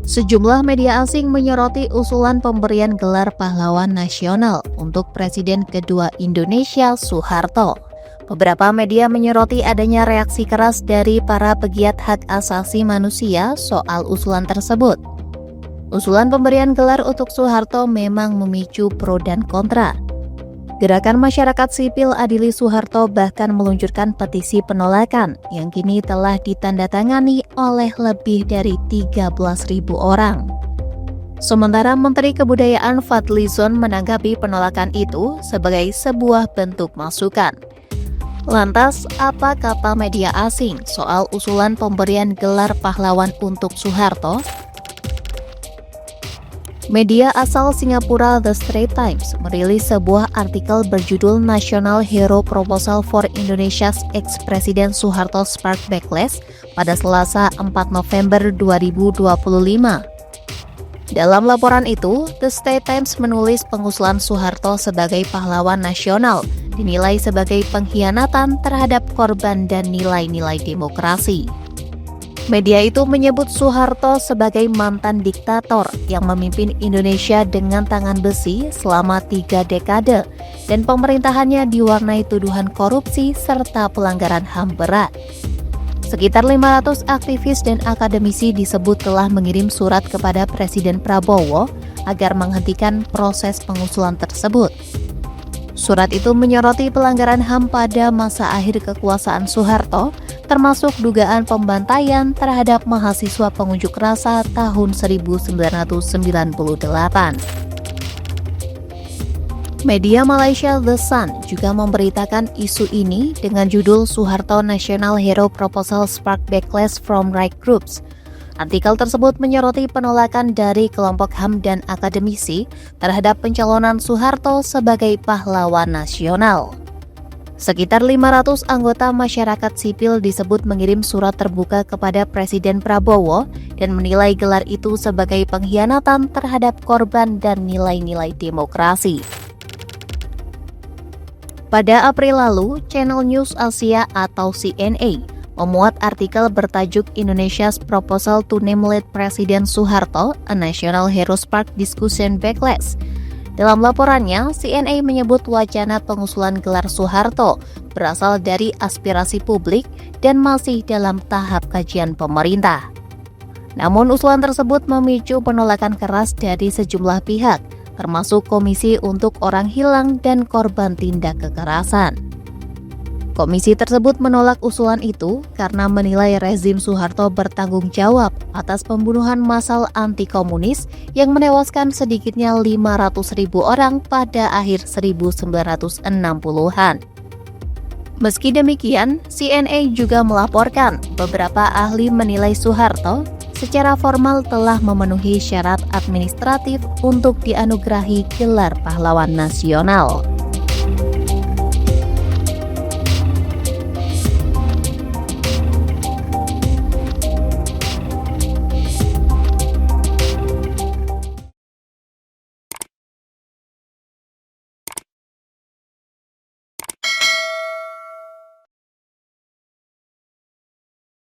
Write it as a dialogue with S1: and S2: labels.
S1: Sejumlah media asing menyoroti usulan pemberian gelar pahlawan nasional untuk Presiden kedua Indonesia Soeharto. Beberapa media menyoroti adanya reaksi keras dari para pegiat hak asasi manusia soal usulan tersebut. Usulan pemberian gelar untuk Soeharto memang memicu pro dan kontra. Gerakan masyarakat sipil Adili Soeharto bahkan meluncurkan petisi penolakan yang kini telah ditandatangani oleh lebih dari 13.000 orang. Sementara Menteri Kebudayaan Fadlizon menanggapi penolakan itu sebagai sebuah bentuk masukan. Lantas, apa kata media asing soal usulan pemberian gelar pahlawan untuk Soeharto? Media asal Singapura The Straits Times merilis sebuah artikel berjudul National Hero Proposal for Indonesia's Ex-President Soeharto Spark Backlash pada Selasa 4 November 2025. Dalam laporan itu, The Straits Times menulis pengusulan Soeharto sebagai pahlawan nasional dinilai sebagai pengkhianatan terhadap korban dan nilai-nilai demokrasi. Media itu menyebut Soeharto sebagai mantan diktator yang memimpin Indonesia dengan tangan besi selama 3 dekade dan pemerintahannya diwarnai tuduhan korupsi serta pelanggaran HAM berat. Sekitar 500 aktivis dan akademisi disebut telah mengirim surat kepada Presiden Prabowo agar menghentikan proses pengusulan tersebut. Surat itu menyoroti pelanggaran HAM pada masa akhir kekuasaan Soeharto, termasuk dugaan pembantaian terhadap mahasiswa pengunjuk rasa tahun 1998. Media Malaysia The Sun juga memberitakan isu ini dengan judul Soeharto National Hero Proposal Spark Backlash from Right Groups. Artikel tersebut menyoroti penolakan dari kelompok HAM dan akademisi terhadap pencalonan Soeharto sebagai pahlawan nasional. Sekitar 500 anggota masyarakat sipil disebut mengirim surat terbuka kepada Presiden Prabowo dan menilai gelar itu sebagai pengkhianatan terhadap korban dan nilai-nilai demokrasi. Pada April lalu, Channel News Asia atau CNA memuat artikel bertajuk Indonesia's Proposal to Name Late President Soeharto, a National Hero Spark Discussion Backlash. Dalam laporannya, CNA menyebut wacana pengusulan gelar Soeharto berasal dari aspirasi publik dan masih dalam tahap kajian pemerintah. Namun usulan tersebut memicu penolakan keras dari sejumlah pihak, termasuk Komisi untuk Orang Hilang dan Korban Tindak Kekerasan. Komisi tersebut menolak usulan itu karena menilai rezim Soeharto bertanggung jawab atas pembunuhan massal anti-komunis yang menewaskan sedikitnya 500.000 orang pada akhir 1960-an. Meski demikian, CNA juga melaporkan beberapa ahli menilai Soeharto secara formal telah memenuhi syarat administratif untuk dianugerahi gelar pahlawan nasional.